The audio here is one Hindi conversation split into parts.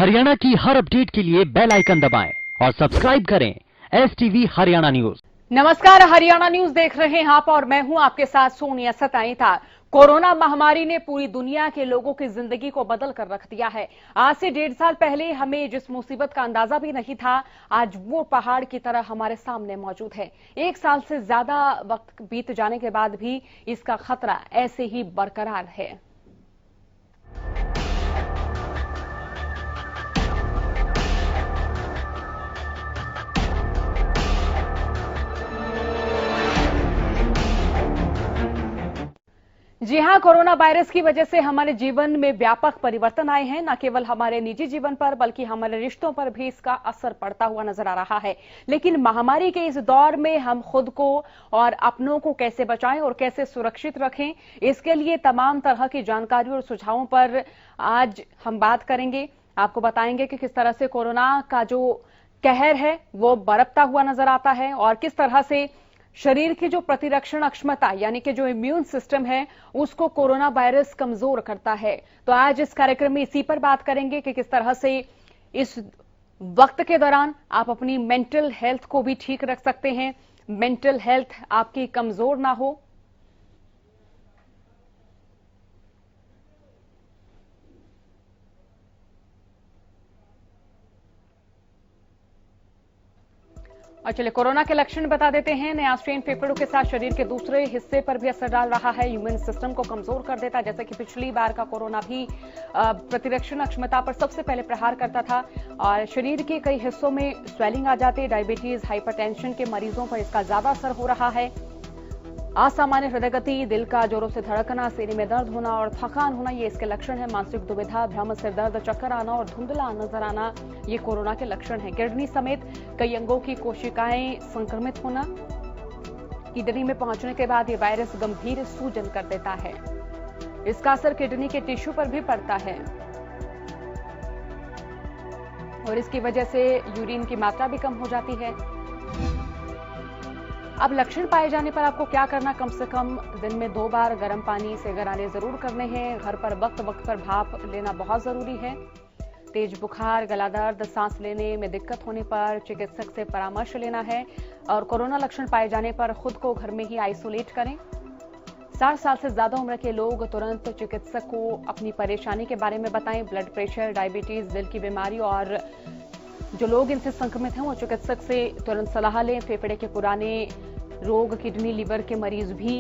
हरियाणा की हर अपडेट के लिए बेल आइकन दबाएं और सब्सक्राइब करें STV हरियाणा न्यूज। नमस्कार, हरियाणा न्यूज देख रहे हैं आप और मैं हूं आपके साथ सोनिया सताईता। कोरोना महामारी ने पूरी दुनिया के लोगों की जिंदगी को बदल कर रख दिया है। आज से 1.5 साल पहले हमें जिस मुसीबत का अंदाजा भी नहीं था, आज वो पहाड़ की तरह हमारे सामने मौजूद है। 1 साल से ज्यादा वक्त बीत जाने के बाद भी इसका खतरा ऐसे ही बरकरार है। जी हां, कोरोना वायरस की वजह से हमारे जीवन में व्यापक परिवर्तन आए हैं। न केवल हमारे निजी जीवन पर बल्कि हमारे रिश्तों पर भी इसका असर पड़ता हुआ नजर आ रहा है। लेकिन महामारी के इस दौर में हम खुद को और अपनों को कैसे बचाएं और कैसे सुरक्षित रखें, इसके लिए तमाम तरह की जानकारी और सुझावों पर आज हम बात करेंगे। आपको बताएंगे कि किस तरह से कोरोना का जो कहर है वो बरपता हुआ नजर आता है और किस तरह से शरीर की जो प्रतिरक्षण क्षमता यानी कि जो इम्यून सिस्टम है उसको कोरोना वायरस कमजोर करता है। तो आज इस कार्यक्रम में इसी पर बात करेंगे कि किस तरह से इस वक्त के दौरान आप अपनी मेंटल हेल्थ को भी ठीक रख सकते हैं, मेंटल हेल्थ आपकी कमजोर ना हो। और चलिए कोरोना के लक्षण बता देते हैं। नया स्ट्रेन फेफड़ों के साथ शरीर के दूसरे हिस्से पर भी असर डाल रहा है, इम्यून सिस्टम को कमजोर कर देता है। जैसे कि पिछली बार का कोरोना भी प्रतिरक्षण क्षमता पर सबसे पहले प्रहार करता था और शरीर के कई हिस्सों में स्वेलिंग आ जाती है। डायबिटीज, हाइपरटेंशन के मरीजों पर इसका ज्यादा असर हो रहा है। असामान्य हृदय गति, दिल का जोरों से धड़कना, सीने में दर्द होना और थकान होना, ये इसके लक्षण है। मानसिक दुविधा, भ्रम, सिर दर्द, चक्कर आना और धुंधला नजर आना, ये कोरोना के लक्षण है। किडनी समेत कई अंगों की कोशिकाएं संक्रमित होना, किडनी में पहुंचने के बाद ये वायरस गंभीर सूजन कर देता है। इसका असर किडनी के टिश्यू पर भी पड़ता है और इसकी वजह से यूरिन की मात्रा भी कम हो जाती है। अब लक्षण पाए जाने पर आपको क्या करना, कम से कम दिन में 2 बार गर्म पानी से गरारे जरूर करने हैं। घर पर वक्त पर भाप लेना बहुत जरूरी है। तेज बुखार, गला दर्द, सांस लेने में दिक्कत होने पर चिकित्सक से परामर्श लेना है और कोरोना लक्षण पाए जाने पर खुद को घर में ही आइसोलेट करें। 60 साल से ज्यादा उम्र के लोग तुरंत चिकित्सक को अपनी परेशानी के बारे में बताएं। ब्लड प्रेशर, डायबिटीज, दिल की बीमारी और जो लोग इनसे संक्रमित हैं वो चिकित्सक से तुरंत सलाह लें। फेफड़े के पुराने रोग, किडनी, लीवर के मरीज भी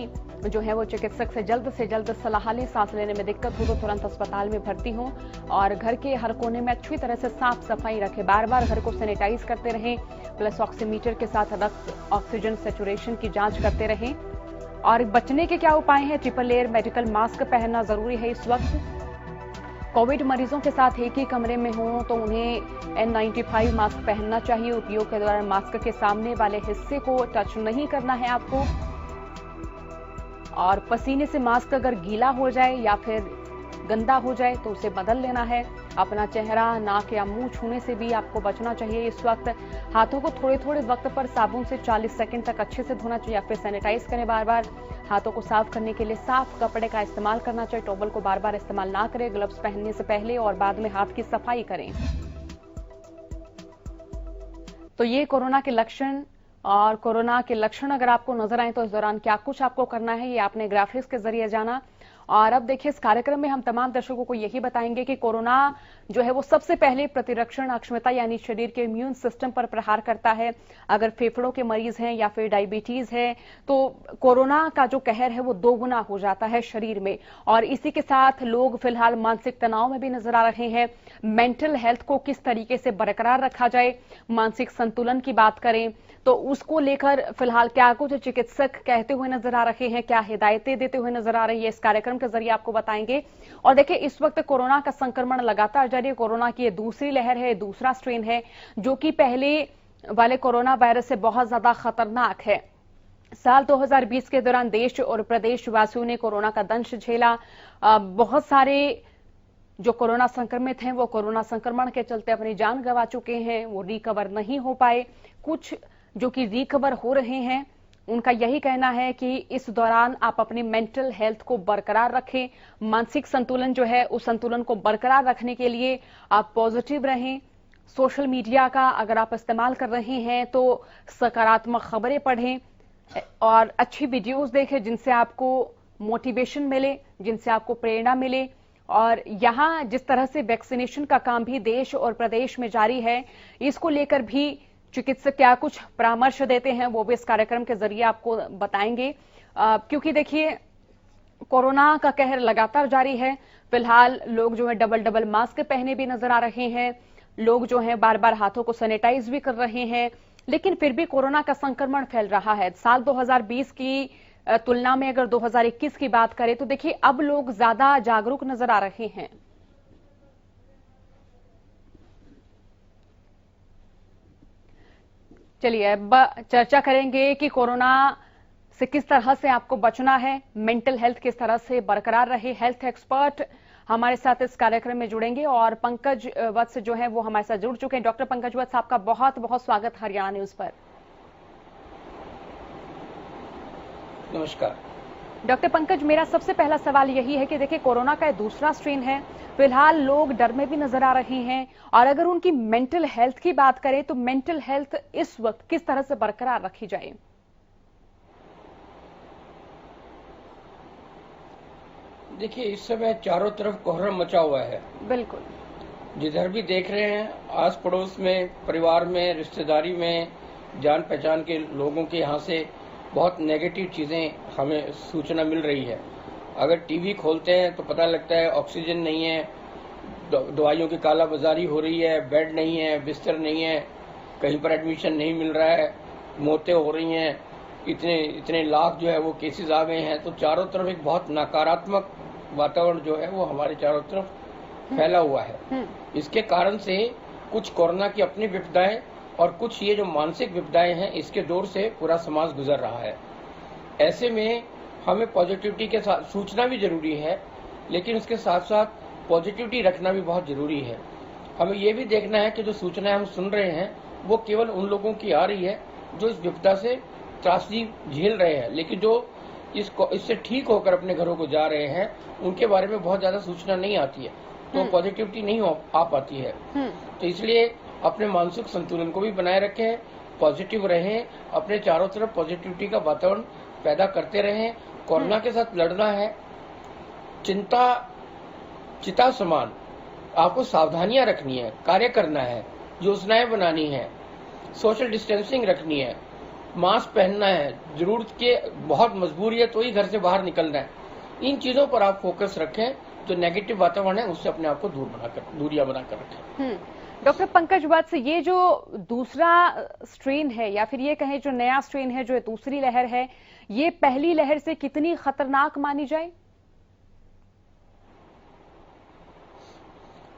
जो है वो चिकित्सक से जल्द सलाह लें। सांस लेने में दिक्कत हो तो तुरंत अस्पताल में भर्ती हों और घर के हर कोने में अच्छी तरह से साफ सफाई रखें। बार बार घर को सैनिटाइज करते रहें। प्लस ऑक्सीमीटर के साथ रक्त ऑक्सीजन सैचुरेशन की जांच करते रहें। और बचने के क्या उपाय हैं? ट्रिपल लेयर मेडिकल मास्क पहनना जरूरी है इस वक्त। कोविड मरीजों के साथ एक ही कमरे में हों तो उन्हें N95 मास्क पहनना चाहिए। उपयोग के दौरान मास्क के सामने वाले हिस्से को टच नहीं करना है आपको। और पसीने से मास्क अगर गीला हो जाए या फिर गंदा हो जाए तो उसे बदल लेना है। अपना चेहरा, नाक या मुंह छूने से भी आपको बचना चाहिए इस वक्त। हाथों को थोड़े थोड़े वक्त पर साबुन से 40 सेकंड तक अच्छे से धोना चाहिए या फिर सैनिटाइज करें बार बार। हाथों को साफ करने के लिए साफ कपड़े का इस्तेमाल करना चाहिए। टॉवल को बार बार इस्तेमाल ना करें। ग्लव्स पहनने से पहले और बाद में हाथ की सफाई करें। तो ये कोरोना के लक्षण और कोरोना के लक्षण अगर आपको नजर आए तो इस दौरान क्या कुछ आपको करना है, ये आपने ग्राफिक्स के जरिए जाना। और अब देखिए इस कार्यक्रम में हम तमाम दर्शकों को यही बताएंगे कि कोरोना जो है वो सबसे पहले प्रतिरक्षण अक्षमता यानी शरीर के इम्यून सिस्टम पर प्रहार करता है। अगर फेफड़ों के मरीज हैं या फिर डायबिटीज है तो कोरोना का जो कहर है वो 2 गुना हो जाता है शरीर में। और इसी के साथ लोग फिलहाल मानसिक तनाव में भी नजर आ रहे हैं। मेंटल हेल्थ को किस तरीके से बरकरार रखा जाए, मानसिक संतुलन की बात करें तो उसको लेकर फिलहाल क्या कुछ चिकित्सक कहते हुए नजर आ रहे हैं, क्या हिदायतें देते हुए नजर आ रही है, इस कार्यक्रम के जरिए आपको बताएंगे। और देखिए इस वक्त कोरोना का संक्रमण लगातार जारी है। कोरोना की ये दूसरी लहर है, दूसरा स्ट्रेन है जो कि पहले वाले कोरोना वायरस से बहुत ज्यादा खतरनाक है। साल 2020 के दौरान देश और प्रदेश वासियों ने कोरोना का दंश झेला। बहुत सारे जो कोरोना संक्रमित हैं वो कोरोना संक्रमण के चलते अपनी जान गंवा चुके हैं, वो रिकवर नहीं हो पाए। कुछ जो कि रिकवर हो रहे हैं उनका यही कहना है कि इस दौरान आप अपनी मेंटल हेल्थ को बरकरार रखें, मानसिक संतुलन जो है उस संतुलन को बरकरार रखने के लिए आप पॉजिटिव रहें। सोशल मीडिया का अगर आप इस्तेमाल कर रहे हैं तो सकारात्मक खबरें पढ़ें और अच्छी वीडियोस देखें जिनसे आपको मोटिवेशन मिले, जिनसे आपको प्रेरणा मिले। और यहाँ जिस तरह से वैक्सीनेशन का काम भी देश और प्रदेश में जारी है, इसको लेकर भी चिकित्सक क्या कुछ परामर्श देते हैं वो भी इस कार्यक्रम के जरिए आपको बताएंगे। क्योंकि देखिए कोरोना का कहर लगातार जारी है। फिलहाल लोग जो है डबल मास्क पहने भी नजर आ रहे हैं, लोग जो हैं बार बार हाथों को सैनिटाइज भी कर रहे हैं, लेकिन फिर भी कोरोना का संक्रमण फैल रहा है। साल 2020 की तुलना में अगर 2021 की बात करें तो देखिए अब लोग ज्यादा जागरूक नजर आ रहे हैं। चलिए अब चर्चा करेंगे कि कोरोना से किस तरह से आपको बचना है, मेंटल हेल्थ किस तरह से बरकरार रहे। हेल्थ एक्सपर्ट हमारे साथ इस कार्यक्रम में जुड़ेंगे और पंकज वत्स जो है वो हमारे साथ जुड़ चुके हैं। डॉक्टर पंकज वत्स, आपका बहुत बहुत स्वागत हरियाणा न्यूज पर। नमस्कार डॉक्टर पंकज, मेरा सबसे पहला सवाल यही है कि देखिए कोरोना का दूसरा स्ट्रेन है, फिलहाल लोग डर में भी नजर आ रहे हैं और अगर उनकी मेंटल हेल्थ की बात करें तो मेंटल हेल्थ इस वक्त किस तरह से बरकरार रखी जाए? देखिए, इस समय चारों तरफ कोहराम मचा हुआ है। बिल्कुल, जिधर भी देख रहे हैं, आस पड़ोस में, परिवार में, रिश्तेदारी में, जान पहचान के लोगों के यहाँ से बहुत नेगेटिव चीजें हमें सूचना मिल रही है। अगर टीवी खोलते हैं तो पता लगता है ऑक्सीजन नहीं है, दवाइयों की कालाबाजारी हो रही है, बेड नहीं है, बिस्तर नहीं है, कहीं पर एडमिशन नहीं मिल रहा है, मौतें हो रही हैं, इतने लाख जो है वो केसेस आ गए हैं। तो चारों तरफ एक बहुत नकारात्मक वातावरण जो है वो हमारे चारों तरफ फैला हुआ है। इसके कारण से कुछ कोरोना की अपनी विपदाएं और कुछ ये जो मानसिक विपदाएं हैं, इसके दौर से पूरा समाज गुजर रहा है। ऐसे में हमें पॉजिटिविटी के साथ सूचना भी जरूरी है, लेकिन उसके साथ साथ पॉजिटिविटी रखना भी बहुत जरूरी है। हमें ये भी देखना है कि जो सूचनाएं हम सुन रहे हैं वो केवल उन लोगों की आ रही है जो इस विपदा से त्रासदी झेल रहे हैं, लेकिन जो इससे ठीक होकर अपने घरों को जा रहे हैं उनके बारे में बहुत ज्यादा सूचना नहीं आती है, तो पॉजिटिविटी नहीं आ पाती है। तो इसलिए अपने मानसिक संतुलन को भी बनाए रखें, पॉजिटिव रहें, अपने चारों तरफ पॉजिटिविटी का वातावरण पैदा करते रहें। कोरोना के साथ लड़ना है, चिता समान आपको सावधानियां रखनी है, कार्य करना है, योजनाएं बनानी है, सोशल डिस्टेंसिंग रखनी है, मास्क पहनना है, जरूरत के बहुत मजबूरी है तो ही घर से बाहर निकलना है। इन चीजों पर आप फोकस रखें, जो नेगेटिव वातावरण है उससे अपने आप को दूरियां बनाकर रखें। डॉक्टर पंकज वत्स, ये जो दूसरा स्ट्रेन है या फिर ये कहें जो नया स्ट्रेन है, जो दूसरी लहर है, ये पहली लहर से कितनी खतरनाक मानी जाए?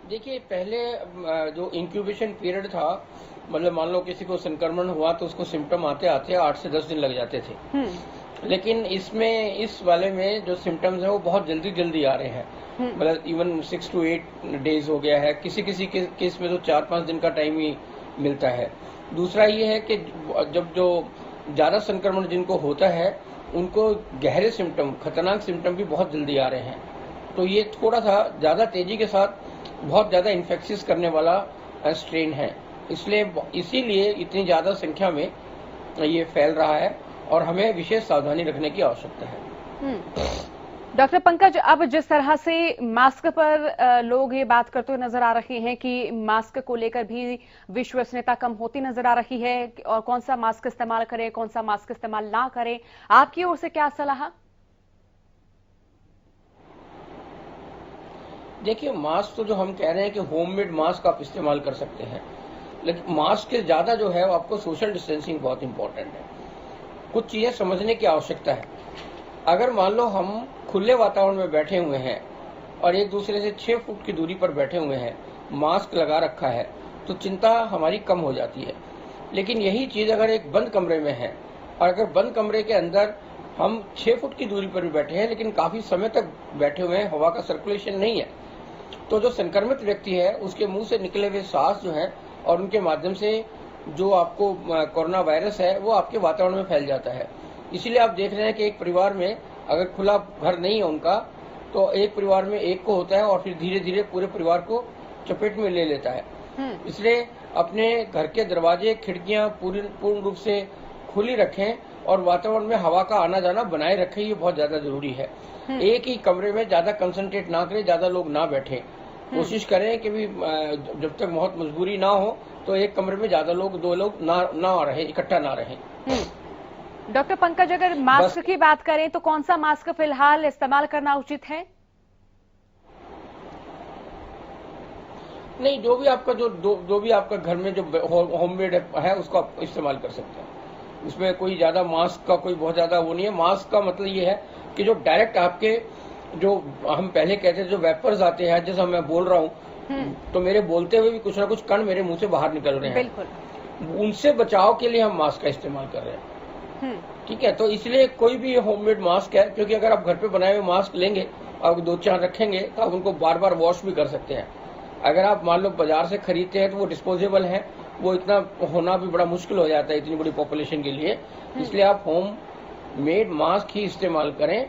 देखिए, पहले जो इंक्यूबेशन पीरियड था, मतलब मान लो किसी को संक्रमण हुआ तो उसको सिम्टम आते 8 से 10 दिन लग जाते थे। लेकिन इसमें इस वाले में जो सिम्टम्स हैं वो बहुत जल्दी आ रहे हैं, मतलब इवन 6 to 8 डेज हो गया है। किसी केस में तो 4-5 दिन का टाइम ही मिलता है। दूसरा ये है कि जब जो ज्यादा संक्रमण जिनको होता है उनको गहरे सिम्टम, खतरनाक सिम्टम भी बहुत जल्दी आ रहे हैं। तो ये थोड़ा सा ज्यादा तेजी के साथ बहुत ज्यादा इन्फेक्शियस करने वाला स्ट्रेन है, इसीलिए इतनी ज्यादा संख्या में ये फैल रहा है और हमें विशेष सावधानी रखने की आवश्यकता है। डॉक्टर पंकज, अब जिस तरह से मास्क पर लोग ये बात करते हुए नजर आ रहे हैं कि मास्क को लेकर भी विश्वसनीयता कम होती नजर आ रही है और कौन सा मास्क इस्तेमाल करें, कौन सा मास्क इस्तेमाल ना करें, आपकी ओर से क्या सलाह? देखिए, मास्क तो जो हम कह रहे हैं कि होममेड मास्क आप इस्तेमाल कर सकते हैं, लेकिन मास्क के ज्यादा जो है वो आपको सोशल डिस्टेंसिंग बहुत इंपॉर्टेंट है। कुछ चीजें समझने की आवश्यकता है। अगर मान लो हम खुले वातावरण में बैठे हुए हैं और एक दूसरे से 6 फुट की दूरी पर बैठे हुए हैं, मास्क लगा रखा है, तो चिंता हमारी कम हो जाती है। लेकिन यही चीज अगर एक बंद कमरे में है और अगर बंद कमरे के अंदर हम 6 फुट की दूरी पर भी बैठे हैं लेकिन काफी समय तक बैठे हुए हैं, हवा का सर्कुलेशन नहीं है, तो जो संक्रमित व्यक्ति है उसके मुंह से निकले हुए सांस जो है और उनके माध्यम से जो आपको कोरोना वायरस है वो आपके वातावरण में फैल जाता है। इसीलिए आप देख रहे हैं कि एक परिवार में अगर खुला घर नहीं है उनका, तो एक परिवार में एक को होता है और फिर धीरे धीरे पूरे परिवार को चपेट में ले लेता है। इसलिए अपने घर के दरवाजे खिड़कियां पूर्ण रूप से खुली रखें और वातावरण में हवा का आना जाना बनाए रखें, ये बहुत ज्यादा जरूरी है। एक ही कमरे में ज्यादा कंसंट्रेट ना करें, ज्यादा लोग ना बैठे। कोशिश करें कि भी जब तक बहुत मजबूरी ना हो तो एक कमरे में ज्यादा लोग, 2 लोग ना रहे, इकट्ठा ना रहें। डॉक्टर पंकज, अगर मास्क की बात करें तो कौन सा मास्क फिलहाल इस्तेमाल करना उचित है? नहीं, जो भी आपका जो भी आपका घर में जो होममेड है उसको आप इस्तेमाल कर सकते हैं। उसमें कोई ज्यादा मास्क का कोई बहुत ज्यादा वो नहीं है। मास्क का मतलब ये है कि जो डायरेक्ट आपके, जो हम पहले कहते थे जो वेपर्स आते हैं, जैसा मैं बोल रहा हूँ तो मेरे बोलते हुए भी कुछ ना कुछ कण मेरे मुंह से बाहर निकल रहे हैं, बिल्कुल उनसे बचाव के लिए हम मास्क का इस्तेमाल कर रहे हैं। ठीक है, तो इसलिए कोई भी होममेड मास्क है, क्योंकि अगर आप घर पे बनाए हुए मास्क लेंगे, आप 2-4 रखेंगे तो आप उनको बार बार वॉश भी कर सकते हैं। अगर आप मान लो बाजार से खरीदते हैं तो वो डिस्पोजेबल है, वो इतना होना भी बड़ा मुश्किल हो जाता है इतनी बड़ी पॉपुलेशन के लिए। इसलिए आप होम मेड मास्क ही इस्तेमाल करें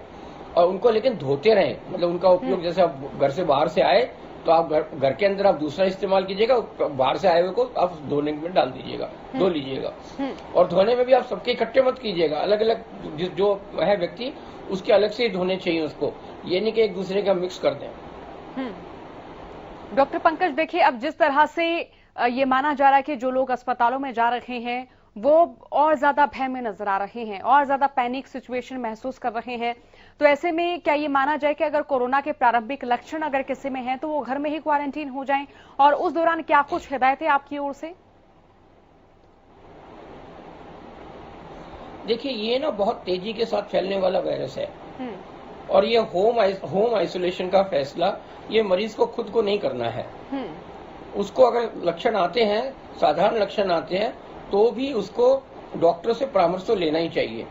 और उनको लेकिन धोते रहें। मतलब उनका उपयोग, जैसे आप घर से बाहर से आए तो आप घर के अंदर आप दूसरा इस्तेमाल कीजिएगा, बाहर से आए हुए को आप धोने में डाल दीजिएगा, धो लीजिएगा। और धोने में भी आप सबके इकट्ठे मत कीजिएगा, अलग अलग जो है व्यक्ति उसके अलग से ही धोने चाहिए उसको, ये नहीं कि एक दूसरे का मिक्स कर दें। डॉक्टर पंकज, देखिए अब जिस तरह से ये माना जा रहा है कि जो लोग अस्पतालों में जा रहे हैं वो और ज्यादा भय में नजर आ रहे हैं, और ज्यादा पैनिक सिचुएशन महसूस कर रहे हैं, तो ऐसे में क्या ये माना जाए कि अगर कोरोना के प्रारंभिक लक्षण अगर किसी में हैं तो वो घर में ही क्वारंटीन हो जाएं, और उस दौरान क्या कुछ हिदायतें आपकी ओर से? देखिए, ये ना बहुत तेजी के साथ फैलने वाला वायरस है और ये होम आइसोलेशन का फैसला ये मरीज को खुद को नहीं करना है। उसको अगर लक्षण आते हैं, साधारण लक्षण आते हैं, तो भी उसको डॉक्टर से परामर्श तो लेना ही चाहिए।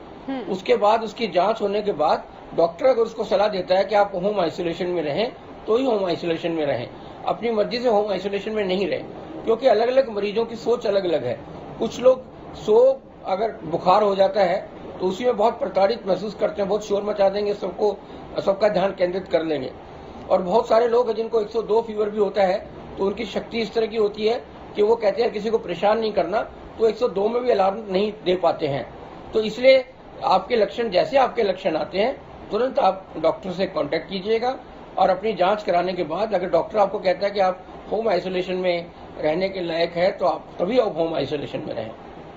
उसके बाद उसकी जांच होने के बाद डॉक्टर अगर उसको सलाह देता है कि आप होम आइसोलेशन में रहें तो ही होम आइसोलेशन में रहें, अपनी मर्जी से होम आइसोलेशन में नहीं रहें, क्योंकि अलग अलग मरीजों की सोच अलग अलग है। कुछ लोग अगर बुखार हो जाता है तो उसी में बहुत प्रताड़ित महसूस करते हैं, बहुत शोर मचा देंगे, सबका ध्यान केंद्रित कर लेंगे। और बहुत सारे लोग हैं जिनको 102 फीवर भी होता है तो उनकी शक्ति इस तरह की होती है कि वो कहते हैं किसी को परेशान नहीं करना, तो 102 में भी अलार्म नहीं दे पाते हैं। तो इसलिए आपके लक्षण, जैसे आपके लक्षण आते हैं तुरंत आप डॉक्टर से कांटेक्ट कीजिएगा और अपनी जांच कराने के बाद अगर डॉक्टर आपको कहता है कि आप होम आइसोलेशन में रहने के लायक है तो आप तभी आप होम आइसोलेशन में रहें।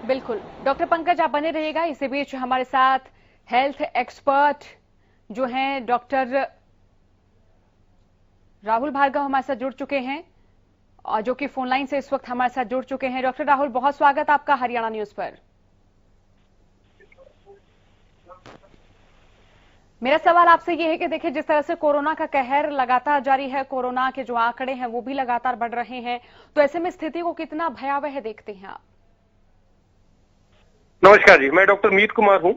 बिल्कुल। डॉक्टर पंकज, आप बने रहिएगा। इसी बीच हमारे साथ हेल्थ एक्सपर्ट जो हैं डॉक्टर राहुल भार्गव हमारे साथ जुड़ चुके हैं, और जो कि फोन लाइन से इस वक्त हमारे साथ जुड़ चुके हैं। डॉक्टर राहुल, बहुत स्वागत आपका हरियाणा न्यूज पर। मेरा सवाल आपसे ये है कि देखिए, जिस तरह से कोरोना का कहर लगातार जारी है, कोरोना के जो आंकड़े हैं वो भी लगातार बढ़ रहे हैं, तो ऐसे में स्थिति को कितना भयावह देखते हैं आप? नमस्कार जी, मैं डॉक्टर मीत कुमार हूँ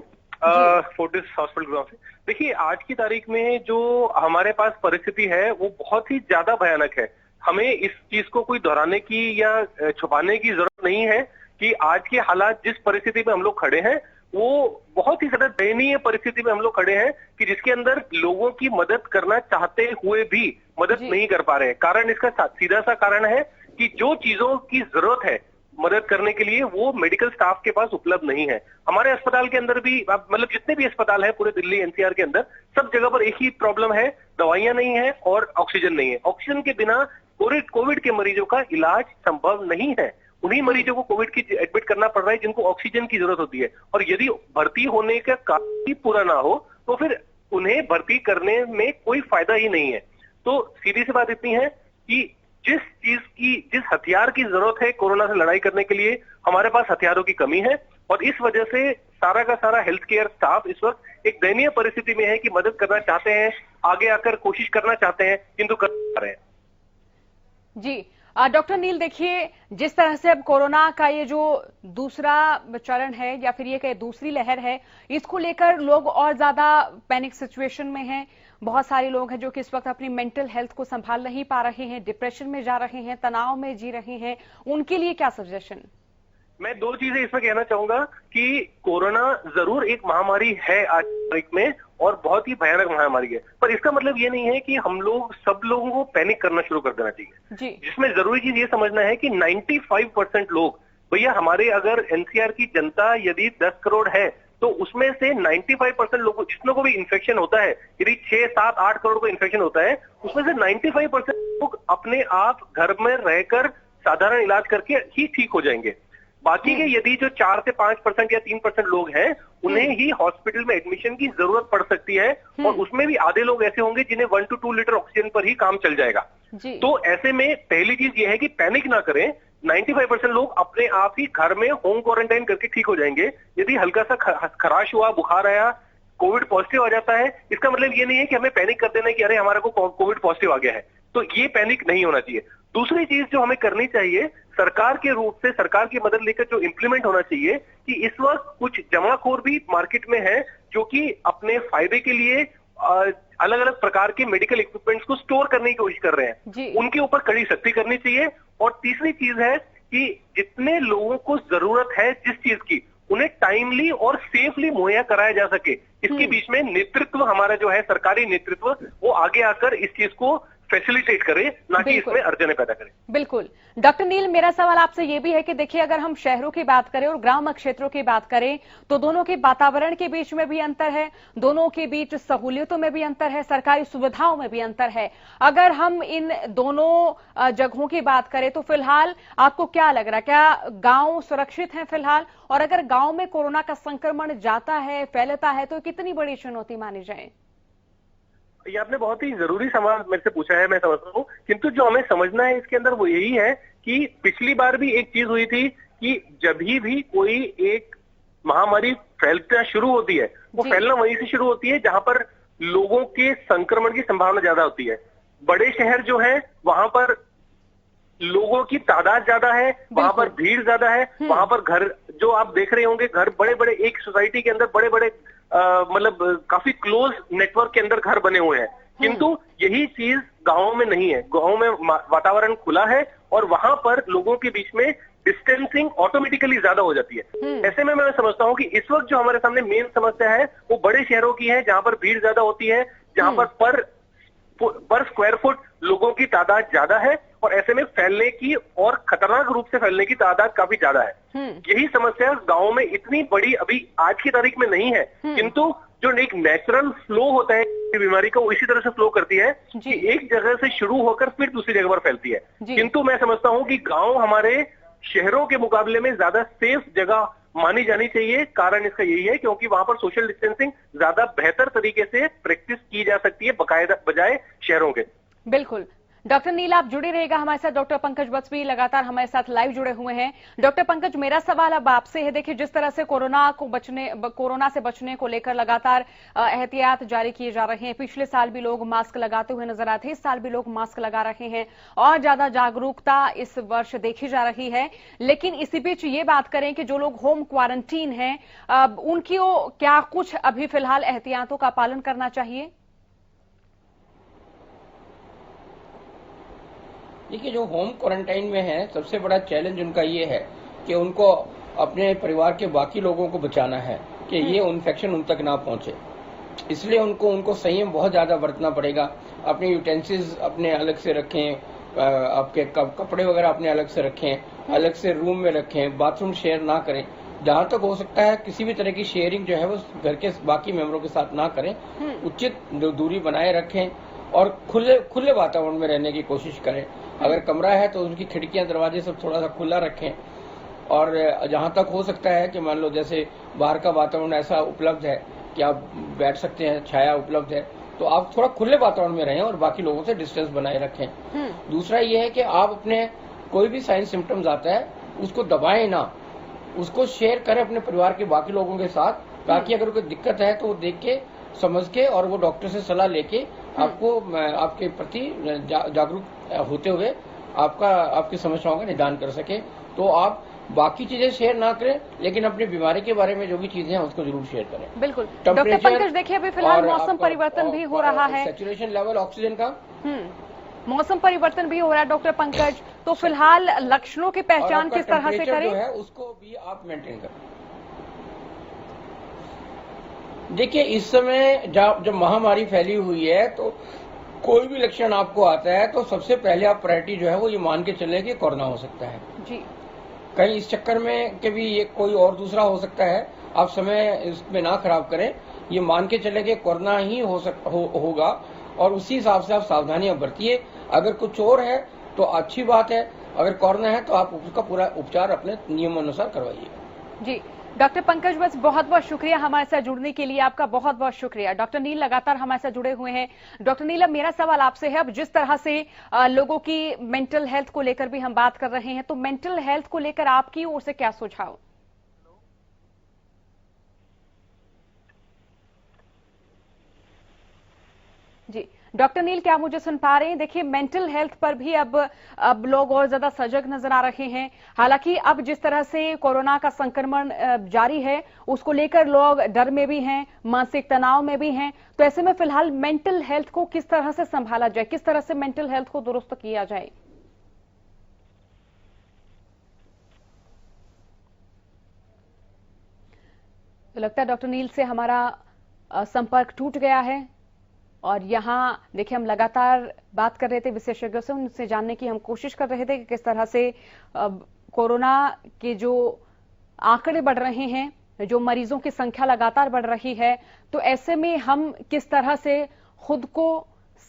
फोर्टिस हॉस्पिटल गुड़गांव से। देखिए, आज की तारीख में जो हमारे पास परिस्थिति है वो बहुत ही ज्यादा भयानक है। हमें इस चीज को कोई दोहराने की या छुपाने की जरूरत नहीं है कि आज के हालात, जिस परिस्थिति में हम लोग खड़े हैं, वो बहुत ही ज्यादा दयनीय परिस्थिति में हम लोग खड़े हैं कि जिसके अंदर लोगों की मदद करना चाहते हुए भी मदद नहीं कर पा रहे हैं। कारण इसका सीधा सा कारण है कि जो चीजों की जरूरत है मदद करने के लिए वो मेडिकल स्टाफ के पास उपलब्ध नहीं है। हमारे अस्पताल के अंदर भी, मतलब जितने भी अस्पताल है पूरे दिल्ली एनसीआर के अंदर, सब जगह पर एक ही प्रॉब्लम है, दवाइयां नहीं है और ऑक्सीजन नहीं है। ऑक्सीजन के बिना कोविड के मरीजों का इलाज संभव नहीं है। उन्हीं मरीजों को कोविड की एडमिट करना पड़ रहा है जिनको ऑक्सीजन की जरूरत होती है, और यदि भर्ती होने का कारण ही पूरा ना हो तो फिर उन्हें भर्ती करने में कोई फायदा ही नहीं है। तो सीधी सी बात इतनी है कि जिस हथियार की जरूरत है कोरोना से लड़ाई करने के लिए, हमारे पास हथियारों की कमी है, और इस वजह से सारा का सारा हेल्थ केयर स्टाफ इस वक्त एक दयनीय परिस्थिति में है कि मदद करना चाहते हैं, आगे आकर कोशिश करना चाहते हैं, किंतु कर पा रहे हैं। जी डॉक्टर नील, देखिए, जिस तरह से अब कोरोना का ये जो दूसरा चरण है या फिर ये दूसरी लहर है, इसको लेकर लोग और ज्यादा पैनिक सिचुएशन में हैं। बहुत सारे लोग हैं जो कि इस वक्त अपनी मेंटल हेल्थ को संभाल नहीं पा रहे हैं, डिप्रेशन में जा रहे हैं, तनाव में जी रहे हैं। उनके लिए क्या सजेशन? मैं दो चीजें इसमें कहना चाहूंगा कि कोरोना जरूर एक महामारी है आज की तारीख में और बहुत ही भयानक महामारी है, पर इसका मतलब ये नहीं है कि हम लोग सब लोगों को पैनिक करना शुरू कर देना चाहिए जी। जिसमें जरूरी चीज ये समझना है कि 95% लोग, भैया हमारे अगर एनसीआर की जनता यदि 10 करोड़ है तो उसमें से 95% लोगों जितनों को भी इन्फेक्शन होता है, यदि 6, 7, 8 करोड़ को इन्फेक्शन होता है, उसमें से 95% लोग अपने आप घर में रहकर साधारण इलाज करके ही ठीक हो जाएंगे। बाकी के यदि जो 4 से 5% या 3% लोग हैं उन्हें ही हॉस्पिटल में एडमिशन की जरूरत पड़ सकती है और उसमें भी आधे लोग ऐसे होंगे जिन्हें 1 to 2 लीटर ऑक्सीजन पर ही काम चल जाएगा। तो ऐसे में पहली चीज ये है कि पैनिक ना करें, 95% लोग अपने आप ही घर में होम क्वारंटाइन करके ठीक हो जाएंगे। यदि हल्का सा खराश हुआ, बुखार आया, कोविड पॉजिटिव आ जाता है, इसका मतलब ये नहीं है कि हमें पैनिक कर देना है कि अरे हमारे को कोविड पॉजिटिव आ गया है, तो ये पैनिक नहीं होना चाहिए। दूसरी चीज जो हमें करनी चाहिए, सरकार के रूप से सरकार की मदद लेकर जो इंप्लीमेंट होना चाहिए कि इस वक्त कुछ जमाखोर भी मार्केट में है जो कि अपने फायदे के लिए अलग अलग प्रकार के मेडिकल इक्विपमेंट्स को स्टोर करने की कोशिश कर रहे हैं, उनके ऊपर कड़ी सख्ती करनी चाहिए। और तीसरी चीज है कि जितने लोगों को जरूरत है जिस चीज की, उन्हें टाइमली और सेफली मुहैया कराया जा सके, इसके बीच में नेतृत्व हमारा जो है सरकारी नेतृत्व वो आगे आकर इस चीज को फैसिलिटेट करे, ना कि इसमें अड़चनें पैदा करे। बिल्कुल। डॉक्टर नील, मेरा सवाल आपसे ये भी है कि देखिए, अगर हम शहरों की बात करें और ग्रामीण क्षेत्रों की बात करें तो दोनों के वातावरण के बीच में भी अंतर है, दोनों के बीच सहूलियतों में भी अंतर है, सरकारी सुविधाओं में भी अंतर है। अगर हम इन दोनों जगहों की बात करें तो फिलहाल आपको क्या लग रहा है, क्या गांव सुरक्षित हैं फिलहाल? और अगर गांव में कोरोना का संक्रमण जाता है, फैलता है, तो कितनी बड़ी चुनौती मानी जाए? ये आपने बहुत ही जरूरी सवाल मेरे से पूछा है, मैं समझता हूँ, किंतु जो हमें समझना है इसके अंदर वो यही है कि पिछली बार भी एक चीज हुई थी कि जब भी कोई एक महामारी फैलना शुरू होती है, वो फैलना वहीं से शुरू होती है जहां पर लोगों के संक्रमण की संभावना ज्यादा होती है। बड़े शहर जो है वहां पर लोगों की तादाद ज्यादा है, वहां पर भीड़ ज्यादा है, वहां पर घर जो आप देख रहे होंगे, घर बड़े बड़े, एक सोसाइटी के अंदर बड़े बड़े मतलब काफी क्लोज नेटवर्क के अंदर घर बने हुए हैं। किंतु यही चीज गांवों में नहीं है। गांवों में वातावरण खुला है और वहां पर लोगों के बीच में डिस्टेंसिंग ऑटोमेटिकली ज्यादा हो जाती है। ऐसे में मैं समझता हूं कि इस वक्त जो हमारे सामने मेन समस्या है वो बड़े शहरों की है, जहां पर भीड़ ज्यादा होती है, जहां पर स्क्वायर फुट लोगों की तादाद ज्यादा है और ऐसे में फैलने की और खतरनाक रूप से फैलने की तादाद काफी ज्यादा है। यही समस्या गांव में इतनी बड़ी अभी आज की तारीख में नहीं है, किंतु जो एक नेचुरल फ्लो होता है बीमारी का, वो इसी तरह से फ्लो करती है कि एक जगह से शुरू होकर फिर दूसरी जगह पर फैलती है। किंतु मैं समझता हूं कि गांव हमारे शहरों के मुकाबले में ज्यादा सेफ जगह मानी जानी चाहिए। कारण इसका यही है क्योंकि वहां पर सोशल डिस्टेंसिंग ज्यादा बेहतर तरीके से प्रैक्टिस की जा सकती है बजाय शहरों के। बिल्कुल। डॉक्टर नील, आप जुड़े रहेगा हमारे साथ। डॉक्टर पंकज बत्सवी लगातार हमारे साथ लाइव जुड़े हुए हैं। डॉक्टर पंकज, मेरा सवाल अब आपसे है, देखिए जिस तरह से कोरोना से बचने को लेकर लगातार एहतियात जारी किए जा रहे हैं। पिछले साल भी लोग मास्क लगाते हुए नजर आते हैं, इस साल भी लोग मास्क लगा रहे हैं और ज्यादा जागरूकता इस वर्ष देखी जा रही है। लेकिन इसी बीच ये बात करें कि जो लोग होम क्वारंटीन हैं, उनकी क्या कुछ अभी फिलहाल एहतियातों का पालन करना चाहिए? देखिए, जो होम क्वारंटाइन में है, सबसे बड़ा चैलेंज उनका ये है कि उनको अपने परिवार के बाकी लोगों को बचाना है कि ये इन्फेक्शन उन तक ना पहुंचे। इसलिए उनको संयम बहुत ज्यादा बरतना पड़ेगा। अपने यूटेंसिल्स अपने अलग से रखें, आपके कपड़े वगैरह अपने अलग से रखें, अलग से रूम में रखें, बाथरूम शेयर ना करें। जहां तक हो सकता है किसी भी तरह की शेयरिंग जो है वो घर के बाकी मेंबरों के साथ ना करें। उचित दूरी बनाए रखें और खुले वातावरण में रहने की कोशिश करें। अगर कमरा है तो उनकी खिड़कियां दरवाजे सब थोड़ा सा खुला रखें। और जहां तक हो सकता है कि मान लो जैसे बाहर का वातावरण ऐसा उपलब्ध है कि आप बैठ सकते हैं, छाया उपलब्ध है, तो आप थोड़ा खुले वातावरण में रहें और बाकी लोगों से डिस्टेंस बनाए रखें। दूसरा ये है कि आप अपने कोई भी साइन सिम्टम्स आता है उसको दबाएं ना, उसको शेयर करें अपने परिवार के बाकी लोगों के साथ, ताकि अगर कोई दिक्कत है तो वो देख के समझ के और वो डॉक्टर से सलाह लेके आपको आपके प्रति जागरूक होते हुए आपकी समस्याओं का निदान कर सके। तो आप बाकी चीजें शेयर ना करें, लेकिन अपनी बीमारी के बारे में जो भी चीजें हैं उसको जरूर शेयर करें। बिल्कुल। डॉक्टर पंकज, देखिए अभी फिलहाल मौसम परिवर्तन भी हो रहा है, सैचुरेशन लेवल ऑक्सीजन का मौसम परिवर्तन भी हो रहा है डॉक्टर पंकज, तो फिलहाल लक्षणों की पहचान किस तरह से करें? जो है उसको भी आप मेंटेन करें। देखिए, इस समय जब महामारी फैली हुई है तो कोई भी लक्षण आपको आता है तो सबसे पहले आप प्रायोरिटी जो है वो ये मान के चले कि कोरोना हो सकता है जी। कहीं इस चक्कर में कि भी ये कोई और दूसरा हो सकता है, आप समय इसमें ना खराब करें, ये मान के चले कि कोरोना ही होगा और उसी हिसाब से आप सावधानियां बरतिए। अगर कुछ और है तो अच्छी बात है, अगर कोरोना है तो आप उसका पूरा उपचार अपने नियमानुसार करवाइए। जी डॉक्टर पंकज, बस बहुत बहुत शुक्रिया हमारे साथ जुड़ने के लिए, आपका बहुत बहुत शुक्रिया। डॉक्टर नील लगातार हमारे साथ जुड़े हुए हैं। डॉक्टर नील, अब मेरा सवाल आपसे है, अब जिस तरह से लोगों की मेंटल हेल्थ को लेकर भी हम बात कर रहे हैं, तो मेंटल हेल्थ को लेकर आपकी ओर से क्या सुझाव? जी डॉक्टर नील, क्या मुझे सुन पा रहे हैं? देखिए, मेंटल हेल्थ पर भी अब लोग और ज्यादा सजग नजर आ रहे हैं। हालांकि अब जिस तरह से कोरोना का संक्रमण जारी है उसको लेकर लोग डर में भी हैं, मानसिक तनाव में भी हैं, तो ऐसे में फिलहाल मेंटल हेल्थ को किस तरह से संभाला जाए, किस तरह से मेंटल हेल्थ को दुरुस्त किया जाए? तो लगता है डॉक्टर नील से हमारा संपर्क टूट गया है। और यहाँ देखिए, हम लगातार बात कर रहे थे विशेषज्ञों से, उनसे जानने की हम कोशिश कर रहे थे कि किस तरह से कोरोना के जो आंकड़े बढ़ रहे हैं, जो मरीजों की संख्या लगातार बढ़ रही है, तो ऐसे में हम किस तरह से खुद को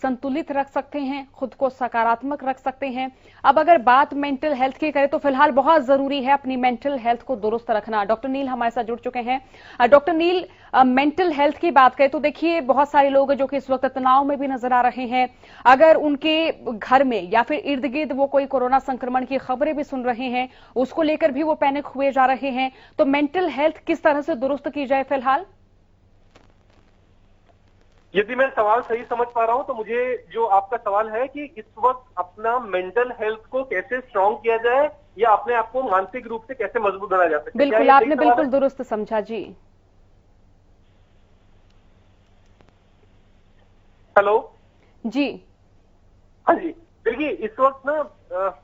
संतुलित रख सकते हैं, खुद को सकारात्मक रख सकते हैं। अब अगर बात मेंटल हेल्थ की करें तो फिलहाल बहुत जरूरी है अपनी मेंटल हेल्थ को दुरुस्त रखना। डॉक्टर नील हमारे साथ जुड़ चुके हैं। डॉक्टर नील, मेंटल हेल्थ की बात करें तो देखिए, बहुत सारे लोग जो कि इस वक्त तनाव में भी नजर आ रहे हैं, अगर उनके घर में या फिर इर्द गिर्द वो कोई कोरोना संक्रमण की खबरें भी सुन रहे हैं, उसको लेकर भी वो पैनिक हुए जा रहे हैं, तो मेंटल हेल्थ किस तरह से दुरुस्त की जाए फिलहाल? यदि मैं सवाल सही समझ पा रहा हूं तो मुझे जो आपका सवाल है कि इस वक्त अपना मेंटल हेल्थ को कैसे स्ट्रांग किया जाए या अपने आप को मानसिक रूप से कैसे मजबूत बनाया जा सकता है। बिल्कुल, आपने बिल्कुल दुरुस्त समझा जी। हेलो जी। हाँ जी, देखिए इस वक्त ना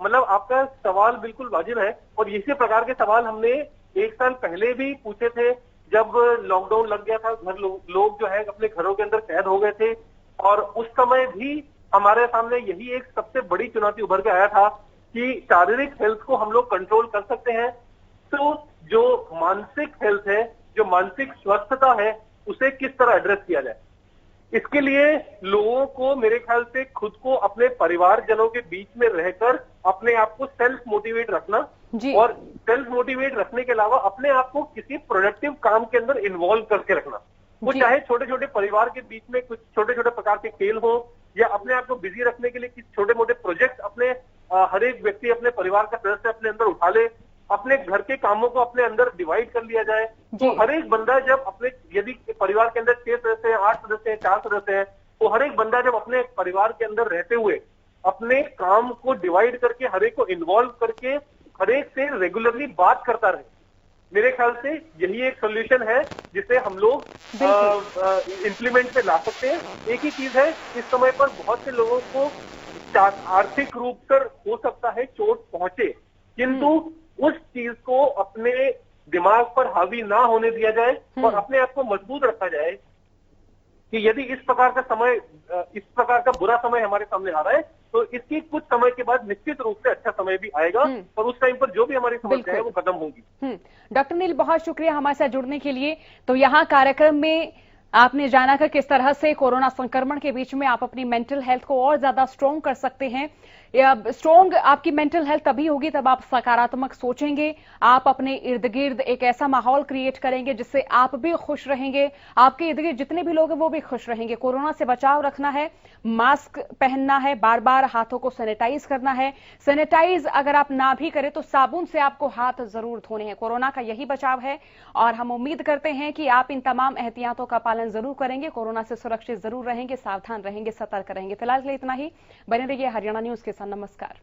मतलब आपका सवाल बिल्कुल वाजिब है और इसी प्रकार के सवाल हमने 1 साल पहले भी पूछे थे जब लॉकडाउन लग गया था। लोग जो है अपने घरों के अंदर कैद हो गए थे और उस समय भी हमारे सामने यही एक सबसे बड़ी चुनौती उभर के आया था कि शारीरिक हेल्थ को हम लोग कंट्रोल कर सकते हैं, तो जो मानसिक हेल्थ है, जो मानसिक स्वस्थता है, उसे किस तरह एड्रेस किया जाए। इसके लिए लोगों को मेरे ख्याल से खुद को अपने परिवारजनों के बीच में रहकर अपने आप को सेल्फ मोटिवेट रखना और सेल्फ मोटिवेट रखने के अलावा अपने आप को किसी प्रोडक्टिव काम के अंदर इन्वॉल्व करके रखना। वो चाहे छोटे छोटे परिवार के बीच में कुछ छोटे छोटे प्रकार के खेल हो या अपने आप को बिजी रखने के लिए किसी छोटे मोटे प्रोजेक्ट अपने हर एक व्यक्ति अपने परिवार का सदस्य अपने अंदर उठा ले, अपने घर के कामों को अपने अंदर डिवाइड कर लिया जाए। तो हर एक बंदा जब अपने, यदि परिवार के अंदर 6 सदस्य हैं, 8 सदस्य हैं, 4 सदस्य हैं, तो हर एक बंदा जब अपने परिवार के अंदर रहते हुए अपने काम को डिवाइड करके हर एक को इन्वॉल्व करके हर एक से रेगुलरली बात करता रहे, मेरे ख्याल से यही एक सोल्यूशन है जिसे हम लोग इंप्लीमेंट पे ला सकते हैं। एक ही चीज है, इस समय पर बहुत से लोगों को आर्थिक रूप से हो सकता है चोट पहुंचे, किंतु उस चीज को अपने दिमाग पर हावी ना होने दिया जाए और अपने आप को मजबूत रखा जाए कि यदि इस प्रकार का बुरा समय हमारे सामने आ रहा है तो इसकी कुछ समय के बाद निश्चित रूप से अच्छा समय भी आएगा और उस टाइम पर जो भी हमारी समस्या है वो खत्म होगी। डॉक्टर नील, बहुत शुक्रिया हमारे साथ जुड़ने के लिए। तो यहाँ कार्यक्रम में आपने जाना कि किस तरह से कोरोना संक्रमण के बीच में आप अपनी मेंटल हेल्थ को और ज्यादा स्ट्रॉन्ग कर सकते हैं। स्ट्रॉन्ग आपकी मेंटल हेल्थ तभी होगी तब आप सकारात्मक सोचेंगे, आप अपने इर्द गिर्द एक ऐसा माहौल क्रिएट करेंगे जिससे आप भी खुश रहेंगे, आपके इर्द गिर्द जितने भी लोग हैं वो भी खुश रहेंगे। कोरोना से बचाव रखना है, मास्क पहनना है, बार बार हाथों को सैनिटाइज करना है। सैनिटाइज अगर आप ना भी करें तो साबुन से आपको हाथ जरूर धोने हैं। कोरोना का यही बचाव है और हम उम्मीद करते हैं कि आप इन तमाम एहतियातों का पालन जरूर करेंगे, कोरोना से सुरक्षित जरूर रहेंगे, सावधान रहेंगे, सतर्क रहेंगे। फिलहाल के लिए इतना ही। बने रहिए हरियाणा न्यूज के साथ। नमस्कार।